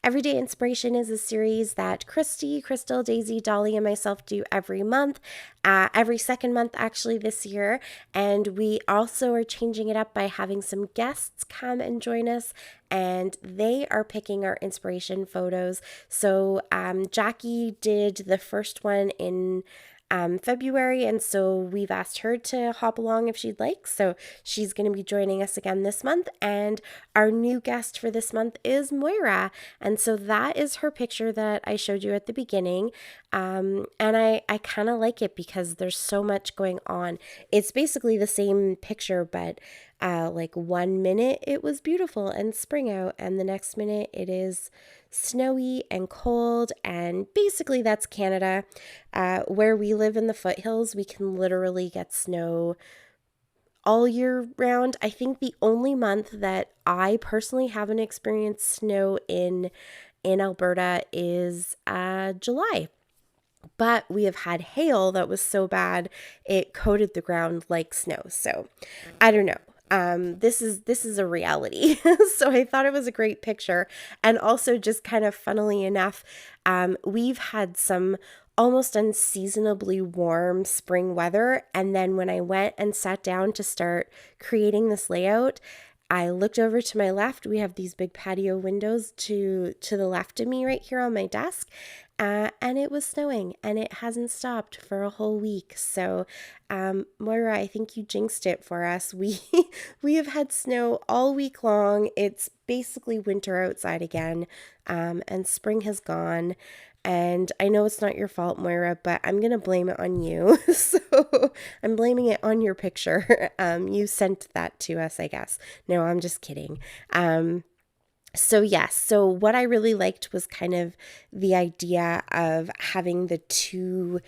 Everyday Inspiration is a series that Christy, Crystal, Daisy, Dolly, and myself do every month, every second month actually this year. And we also are changing it up by having some guests come and join us, and they are picking our inspiration photos. So Jackie did the first one in February, and so we've asked her to hop along if she'd like. So she's going to be joining us again this month, and our new guest for this month is Moira, and so that is her picture that I showed you at the beginning. And I kind of like it because there's so much going on. It's basically the same picture, but like 1 minute it was beautiful and spring out, and the next minute it is snowy and cold, and basically that's Canada. Where we live in the foothills, we can literally get snow all year round. I think the only month that I personally haven't experienced snow in Alberta is July. But we have had hail that was so bad it coated the ground like snow. So I don't know. This is a reality. So I thought it was a great picture. And also, just kind of funnily enough, we've had some almost unseasonably warm spring weather. And then when I went and sat down to start creating this layout, I looked over to my left. We have these big patio windows to the left of me right here on my desk. And it was snowing, and it hasn't stopped for a whole week. So, Moira, I think you jinxed it for us. We have had snow all week long. It's basically winter outside again, and spring has gone. And I know it's not your fault, Moira, but I'm going to blame it on you. So I'm blaming it on your picture. You sent that to us, I guess. No, I'm just kidding. So yes, so what I really liked was kind of the idea of having the two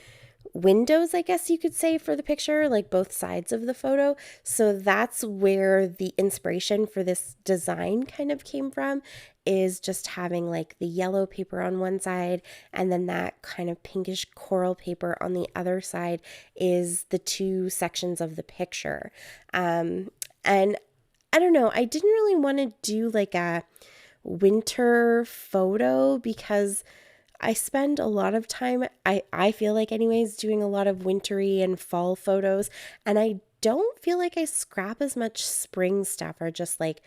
windows, I guess you could say, for the picture, like both sides of the photo. So that's where the inspiration for this design kind of came from, is just having like the yellow paper on one side and then that kind of pinkish coral paper on the other side is the two sections of the picture. And I don't know, I didn't really want to do like a winter photo because I spend a lot of time, I feel like anyways, doing a lot of wintry and fall photos, and I don't feel like I scrap as much spring stuff, or just like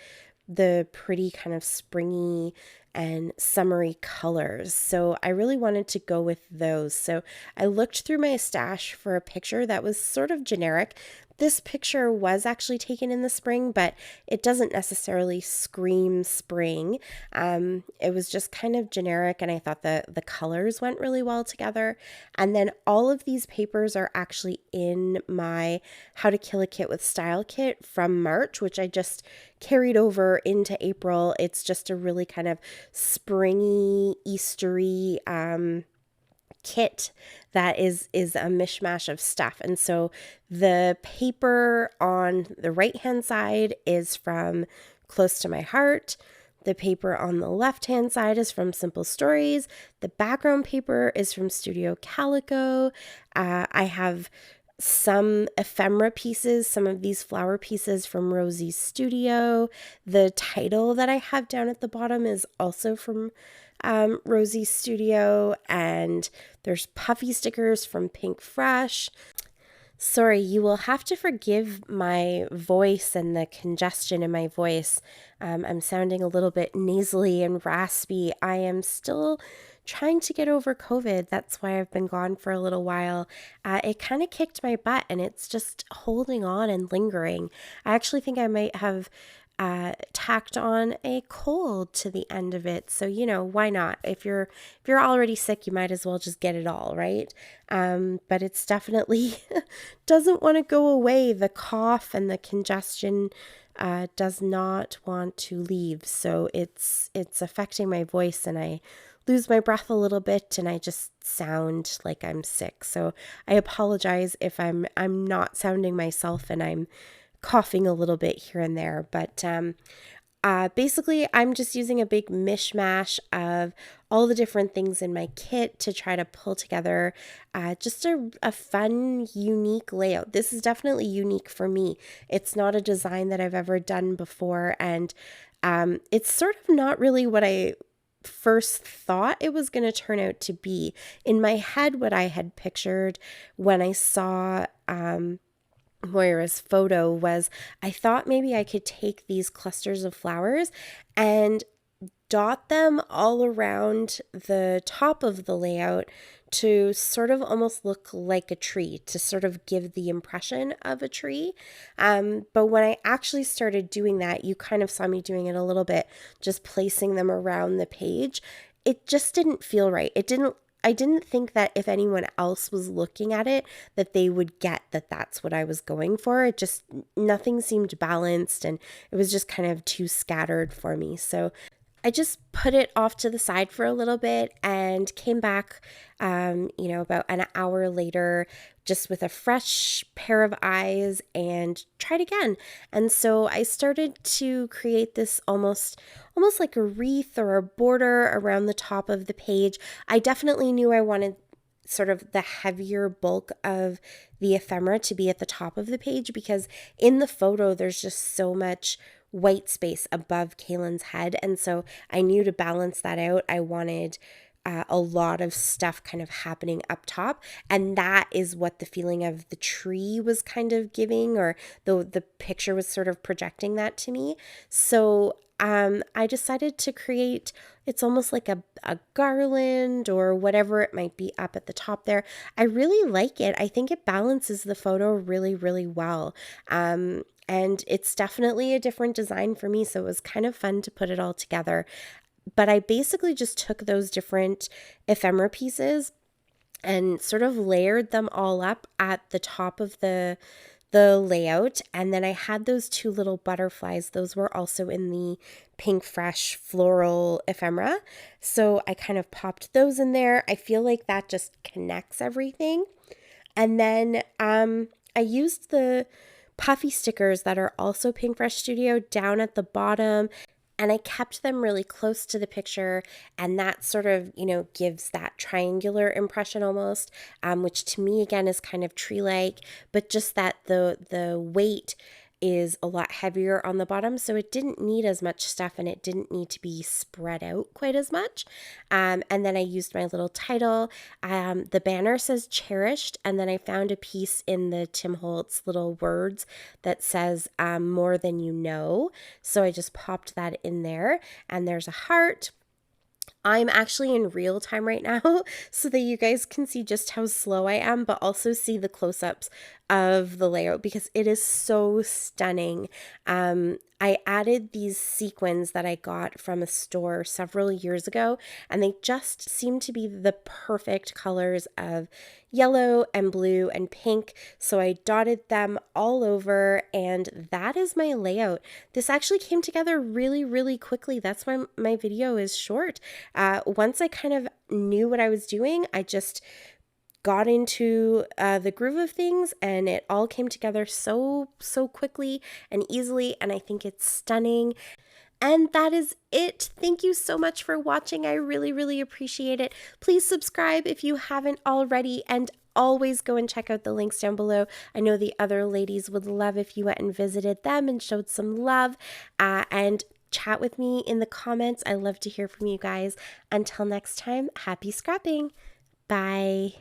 the pretty kind of springy and summery colors. So I really wanted to go with those. So I looked through my stash for a picture that was sort of generic. This picture was actually taken in the spring, but it doesn't necessarily scream spring. It was just kind of generic, and I thought the colors went really well together. And then all of these papers are actually in my How to Kill a Kit with Style kit from March, which I just carried over into April. It's just a really kind of springy, Eastery kit that is a mishmash of stuff. And so the paper on the right hand side is from Close to My Heart. The paper on the left hand side is from Simple Stories. The background paper is from Studio Calico. I have some ephemera pieces, some of these flower pieces from Rosie's Studio. The title that I have down at the bottom is also from Rosie's Studio, and there's puffy stickers from Pink Fresh. Sorry, you will have to forgive my voice and the congestion in my voice. I'm sounding a little bit nasally and raspy. I am still trying to get over COVID. That's why I've been gone for a little while. It kind of kicked my butt, and it's just holding on and lingering. I actually think I might have tacked on a cold to the end of it. So, why not? If you're already sick, you might as well just get it all, right? But it's definitely doesn't want to go away. The cough and the congestion does not want to leave. So it's affecting my voice, and I lose my breath a little bit, and I just sound like I'm sick. So I apologize if I'm not sounding myself and I'm coughing a little bit here and there, but basically I'm just using a big mishmash of all the different things in my kit to try to pull together just a fun, unique layout. This is definitely unique for me. It's not a design that I've ever done before, and it's sort of not really what I first thought it was going to turn out to be. In my head, what I had pictured when I saw Moira's photo was, I thought maybe I could take these clusters of flowers and dot them all around the top of the layout to sort of almost look like a tree, to sort of give the impression of a tree. But when I actually started doing that, you kind of saw me doing it a little bit, just placing them around the page. It just didn't feel right. I didn't think that if anyone else was looking at it, that they would get that that's what I was going for. It just, nothing seemed balanced, and it was just kind of too scattered for me. So I just put it off to the side for a little bit and came back, about an hour later, just with a fresh pair of eyes, and tried again. And so I started to create this almost like a wreath or a border around the top of the page. I definitely knew I wanted sort of the heavier bulk of the ephemera to be at the top of the page, because in the photo there's just so much white space above Kaylin's head. And so I knew to balance that out, I wanted a lot of stuff kind of happening up top. And that is what the feeling of the tree was kind of giving, or the picture was sort of projecting that to me. So I decided to create, it's almost like a garland or whatever it might be up at the top there. I really like it. I think it balances the photo really, really well. And it's definitely a different design for me, so it was kind of fun to put it all together. But I basically just took those different ephemera pieces and sort of layered them all up at the top of the layout. And then I had those two little butterflies. Those were also in the pink fresh floral ephemera. So I kind of popped those in there. I feel like that just connects everything. And then I used the puffy stickers that are also Pink Fresh Studio down at the bottom, and I kept them really close to the picture, and that sort of, gives that triangular impression almost, which to me again is kind of tree-like, but just that the weight is a lot heavier on the bottom, so it didn't need as much stuff, and it didn't need to be spread out quite as much. And then I used my little title. The banner says cherished, and then I found a piece in the Tim Holtz little words that says more than you know, so I just popped that in there, and there's a heart. I'm actually in real time right now so that you guys can see just how slow I am, but also see the close-ups of the layout because it is so stunning. I added these sequins that I got from a store several years ago, and they just seem to be the perfect colors of yellow and blue and pink. So I dotted them all over, and that is my layout. This actually came together really, really quickly. That's why my video is short. Once I kind of knew what I was doing, I just got into the groove of things, and it all came together so quickly and easily, and I think it's stunning. And that is it. Thank you so much for watching. I really, really appreciate it. Please subscribe if you haven't already, and always go and check out the links down below. I know the other ladies would love if you went and visited them and showed some love, and chat with me in the comments. I love to hear from you guys. Until next time, happy scrapping. Bye.